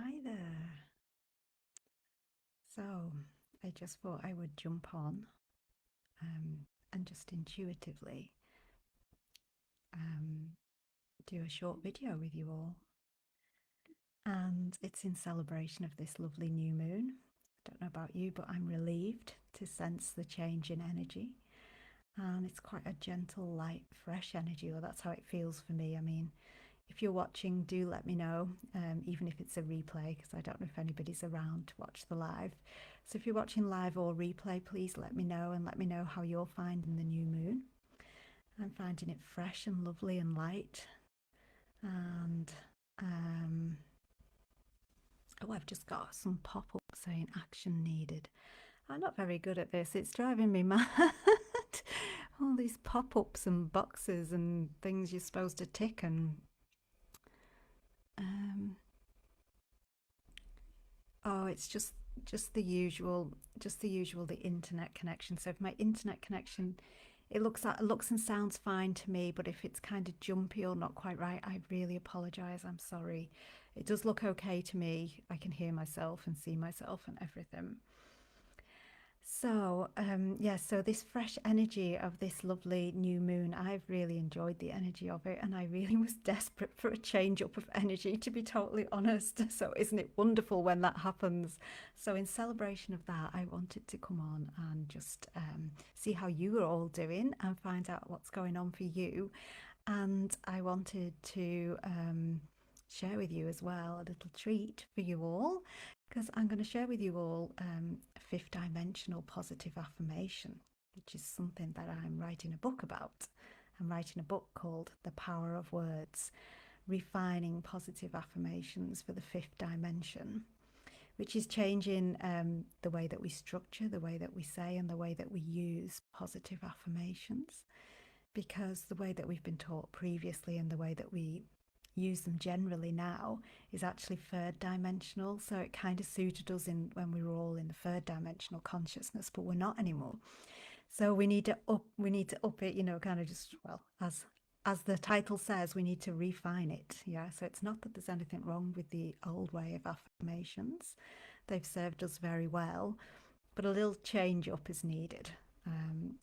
Hi there. So, I just thought I would jump on and just intuitively um, do a short video with you all. And it's in celebration of this lovely new moon. I don't know about you, but I'm relieved to sense the change in energy. And it's quite a gentle, light, fresh energy, or that's how it feels for me. I mean, if you're watching, do let me know, even if it's a replay, because I don't know if anybody's around to watch the live. So if you're watching live or replay, please let me know and let me know how you're finding the new moon. I'm finding it fresh and lovely and light. And oh, I've just got some pop up saying action needed. I'm not very good at this. It's driving me mad. All these pop ups and boxes and things you're supposed to tick and um, oh, it's just the internet connection. So if my internet connection, it looks and sounds fine to me, but if it's kind of jumpy or not quite right, I really apologize. I'm sorry. It does look okay to me. I can hear myself and see myself and everything. So, yeah, so this fresh energy of this lovely new moon, I've really enjoyed the energy of it, and I really was desperate for a change up of energy, to be totally honest. So, isn't it wonderful when that happens? So, in celebration of that, I wanted to come on and just see how you were all doing and find out what's going on for you. And I wanted to share with you as well a little treat for you all because I'm going to share with you all a fifth dimensional positive affirmation, which is something that I'm writing a book about. I'm writing a book called The Power of Words, Refining Positive Affirmations for the Fifth Dimension, which is changing the way that we structure, the way that we say, and the way that we use positive affirmations. Because the way that we've been taught previously and the way that we use them generally now is actually third dimensional. So it kind of suited us in when we were all in the third dimensional consciousness, but we're not anymore. So we need to up it, kind of just, well, as the title says, we need to refine it. Yeah. So it's not that there's anything wrong with the old way of affirmations. They've served us very well, but a little change up is needed.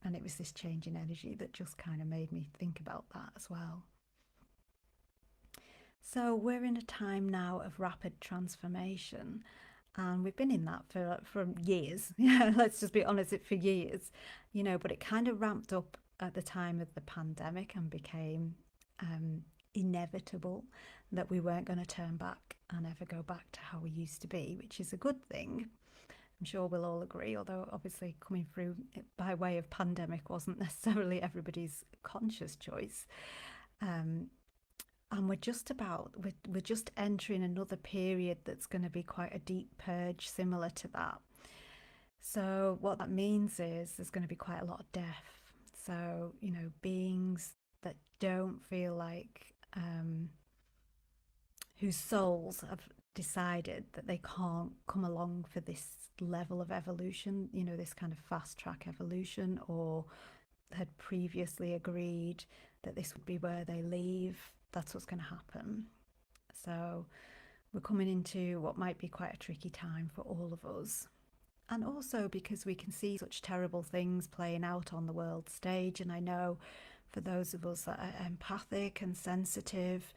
And it was this change in energy that just kind of made me think about that as well. So we're in a time now of rapid transformation, and we've been in that for years. Yeah, let's just be honest, it for years, But it kind of ramped up at the time of the pandemic and became inevitable that we weren't going to turn back and ever go back to how we used to be, which is a good thing. I'm sure we'll all agree, although obviously coming through it by way of pandemic wasn't necessarily everybody's conscious choice. Um, and we're just entering another period that's going to be quite a deep purge, similar to that. So what that means is there's going to be quite a lot of death. So beings that don't feel like whose souls have decided that they can't come along for this level of evolution, this kind of fast track evolution, or had previously agreed that this would be where they leave. That's what's going to happen. So we're coming into what might be quite a tricky time for all of us. And also because we can see such terrible things playing out on the world stage. And I know for those of us that are empathic and sensitive,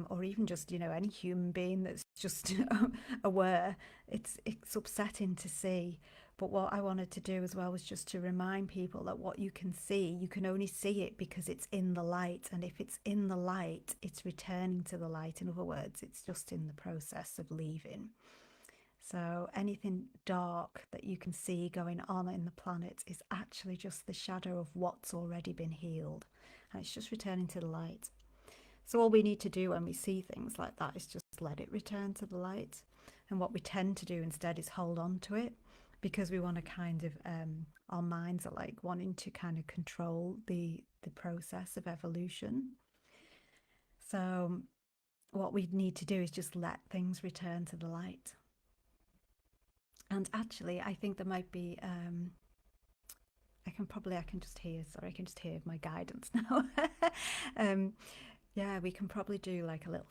or even just any human being that's just aware, it's upsetting to see. But what I wanted to do as well was just to remind people that what you can see, you can only see it because it's in the light, and if it's in the light, it's returning to the light. In other words, it's just in the process of leaving. So anything dark that you can see going on in the planet is actually just the shadow of what's already been healed, and it's just returning to the light. So all we need to do when we see things like that is just let it return to the light. And what we tend to do instead is hold on to it because we want to kind of, our minds are like wanting to kind of control the process of evolution. So what we need to do is just let things return to the light. And actually, I think there might be, I can just hear, sorry, I can just hear my guidance now. um, Yeah, we can probably do like a little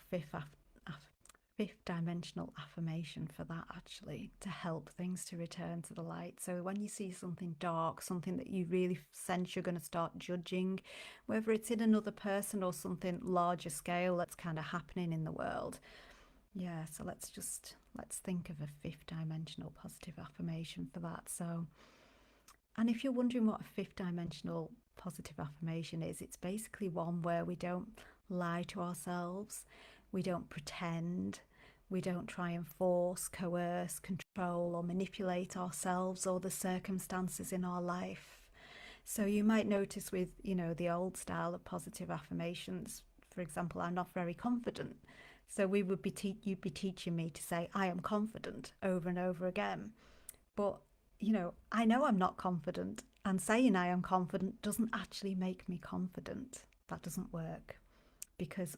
fifth dimensional affirmation for that, actually, to help things to return to the light. So when you see something dark, something that you really sense you're going to start judging, whether it's in another person or something larger scale that's kind of happening in the world. Yeah, so let's think of a fifth dimensional positive affirmation for that. So, and if you're wondering what a fifth dimensional positive affirmation is, it's basically one where we don't lie to ourselves, we don't pretend, we don't try and force, coerce, control, or manipulate ourselves or the circumstances in our life. So you might notice with, the old style of positive affirmations, for example, I'm not very confident. So you'd be teaching me to say, I am confident over and over again. But, I know I'm not confident, and saying I am confident doesn't actually make me confident. That doesn't work, because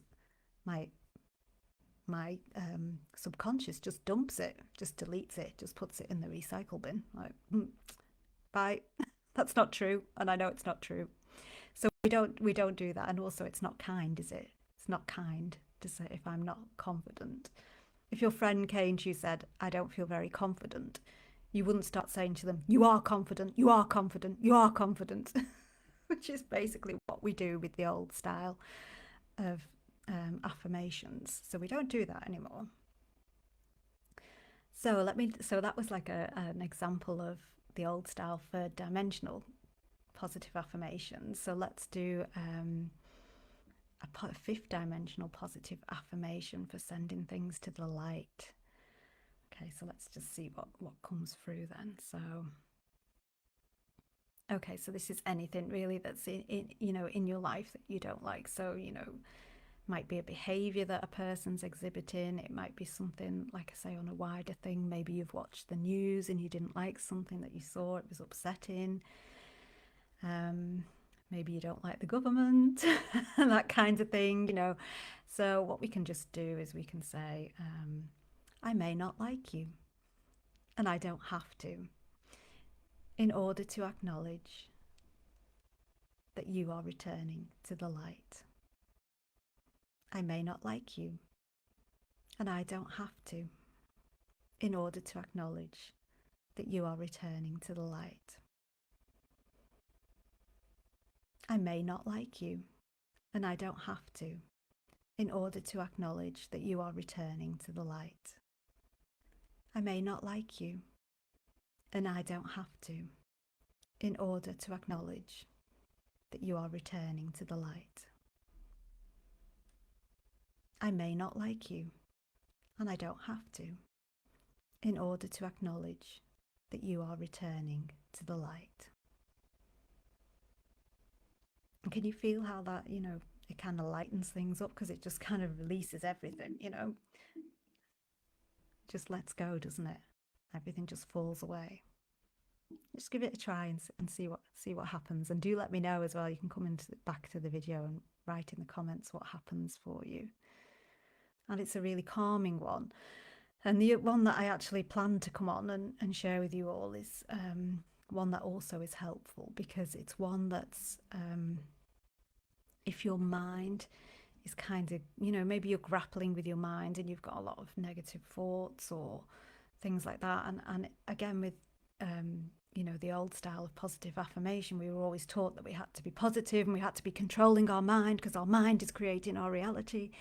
my subconscious just dumps it, just deletes it, just puts it in the recycle bin. Like, bye. That's not true, and I know it's not true. So we don't do that, and also it's not kind, is it? It's not kind to say if I'm not confident. If your friend came to you and said, I don't feel very confident, you wouldn't start saying to them, you are confident, you are confident, you are confident, which is basically what we do with the old style of affirmations. So we don't do that anymore. So that was like an example of the old style third dimensional positive affirmations. So let's do a fifth dimensional positive affirmation for sending things to the light. Okay, so let's just see what comes through then. So, okay, so this is anything really that's in your life that you don't like. So, might be a behavior that a person's exhibiting. It might be something, like I say, on a wider thing. Maybe you've watched the news and you didn't like something that you saw. It was upsetting. Maybe you don't like the government, that kind of thing, So what we can just do is we can say, I may not like you, and I don't have to, in order to acknowledge that you are returning to the light. I may not like you, and I don't have to, in order to acknowledge that you are returning to the light. I may not like you, and I don't have to, in order to acknowledge that you are returning to the light. I may not like you, and I don't have to, in order to acknowledge that you are returning to the light. I may not like you, and I don't have to, in order to acknowledge that you are returning to the light. And can you feel how that, it kind of lightens things up, because it just kind of releases everything, Just lets go, doesn't it? Everything just falls away. Just give it a try and see what happens. And do let me know as well. You can come back to the video and write in the comments what happens for you. And it's a really calming one. And the one that I actually planned to come on and share with you all is one that also is helpful, because it's one that's if your mind is kind of, maybe you're grappling with your mind and you've got a lot of negative thoughts or things like that. And again, with the old style of positive affirmation, we were always taught that we had to be positive and we had to be controlling our mind, because our mind is creating our reality.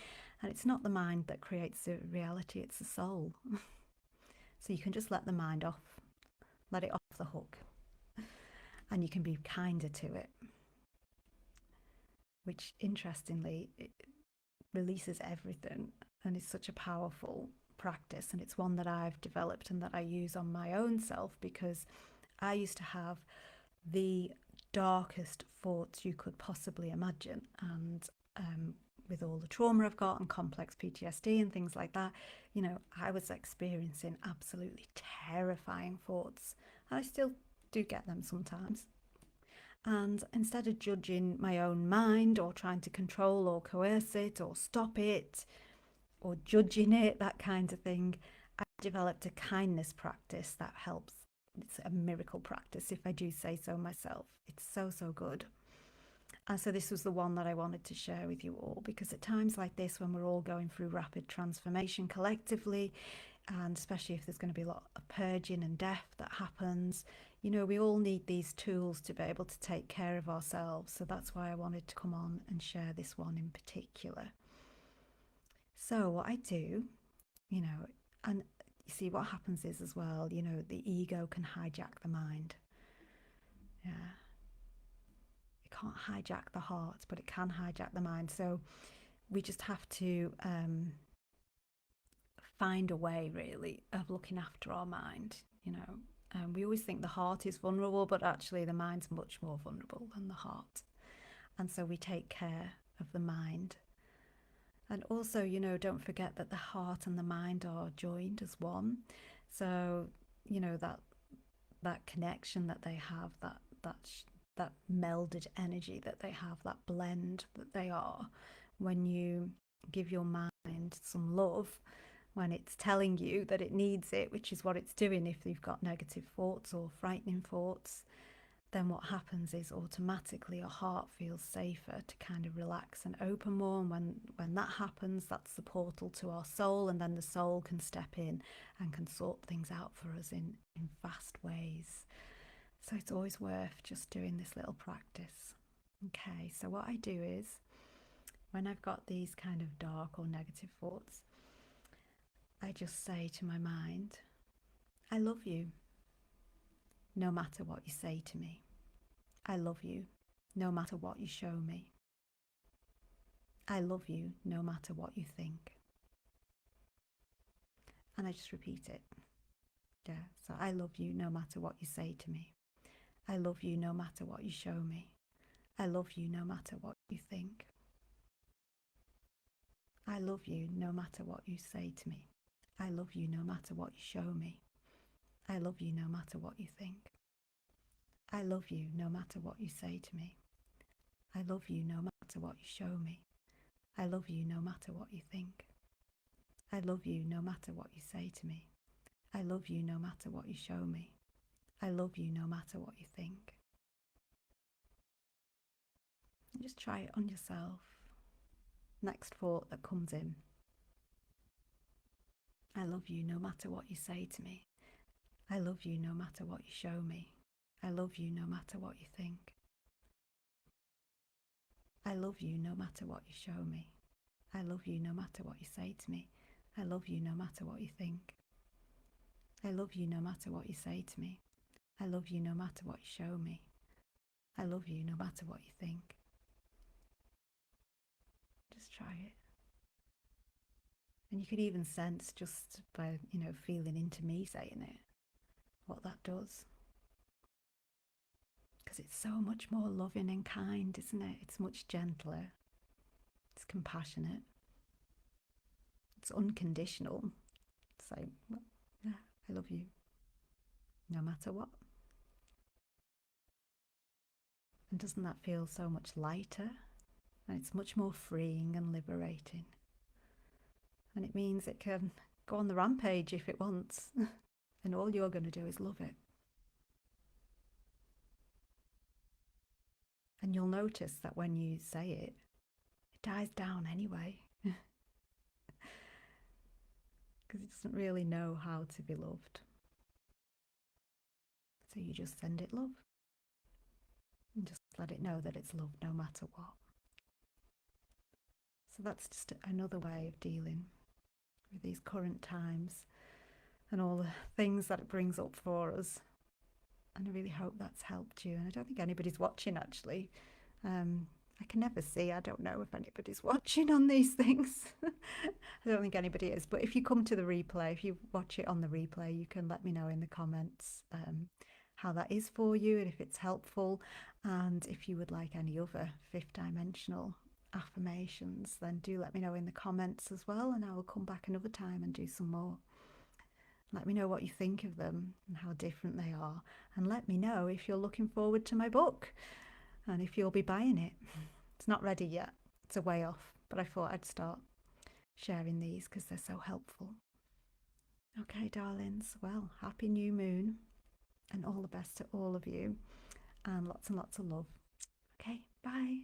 And it's not the mind that creates the reality, it's the soul. So you can just let the mind off, let it off the hook, and you can be kinder to it, which interestingly it releases everything, and is such a powerful practice. And it's one that I've developed and that I use on my own self, because I used to have the darkest thoughts you could possibly imagine, and with all the trauma I've got and complex PTSD and things like that, I was experiencing absolutely terrifying thoughts. I still do get them sometimes. And instead of judging my own mind or trying to control or coerce it or stop it or judging it, that kind of thing, I developed a kindness practice that helps. It's a miracle practice, if I do say so myself. It's so, so good. And so this was the one that I wanted to share with you all, because at times like this, when we're all going through rapid transformation collectively, and especially if there's going to be a lot of purging and death that happens, we all need these tools to be able to take care of ourselves. So that's why I wanted to come on and share this one in particular. So what I do, and you see what happens is as well, the ego can hijack the mind. Yeah. It can't hijack the heart, but it can hijack the mind. So we just have to find a way, really, of looking after our mind. We always think the heart is vulnerable, but actually the mind's much more vulnerable than the heart. And so we take care of the mind. And also, don't forget that the heart and the mind are joined as one. So, that connection that they have, that melded energy that they have, that blend that they are, when you give your mind some love, when it's telling you that it needs it, which is what it's doing if you've got negative thoughts or frightening thoughts, then what happens is automatically your heart feels safer to kind of relax and open more. And when that happens, that's the portal to our soul, and then the soul can step in and can sort things out for us in fast ways. So it's always worth just doing this little practice. Okay, so what I do is, when I've got these kind of dark or negative thoughts, I just say to my mind, I love you, no matter what you say to me. I love you, no matter what you show me. I love you, no matter what you think. And I just repeat it. Yeah, so I love you, no matter what you say to me. I love you, no matter what you show me. I love you, no matter what you think. I love you, no matter what you say to me. I love you, no matter what you show me. I love you, no matter what you think. I love you, no matter what you say to me. I love you, no matter what you show me. I love you, no matter what you think. I love you, no matter what you say to me. I love you, no matter what you show me. I love you, no matter what you think. And just try it on yourself. Next thought that comes in. I love you, no matter what you say to me. I love you, no matter what you show me. I love you, no matter what you think. I love you, no matter what you show me. I love you, no matter what you say to me. I love you, no matter what you think. I love you, no matter what you say to me. I love you, no matter what you show me. I love you, no matter what you think. Just try it. And you can even sense, just by, feeling into me saying it, what that does. Because it's so much more loving and kind, isn't it? It's much gentler. It's compassionate. It's unconditional. It's like, well, yeah, I love you, no matter what. And doesn't that feel so much lighter? And it's much more freeing and liberating. And it means it can go on the rampage if it wants. And all you're going to do is love it. And you'll notice that when you say it, it dies down anyway. Because it doesn't really know how to be loved. So you just send it love. And just let it know that it's loved no matter what. So that's just another way of dealing with these current times and all the things that it brings up for us. And I really hope that's helped you. And I don't think anybody's watching, actually. I can never see. I don't know if anybody's watching on these things. I don't think anybody is. But if you come to the replay, if you watch it on the replay, you can let me know in the comments how that is for you and if it's helpful. And if you would like any other fifth dimensional affirmations, then do let me know in the comments as well. And I will come back another time and do some more. Let me know what you think of them and how different they are. And let me know if you're looking forward to my book and if you'll be buying it. It's not ready yet. It's a way off. But I thought I'd start sharing these because they're so helpful. Okay, darlings. Well, happy new moon and all the best to all of you. And lots of love. Okay, bye.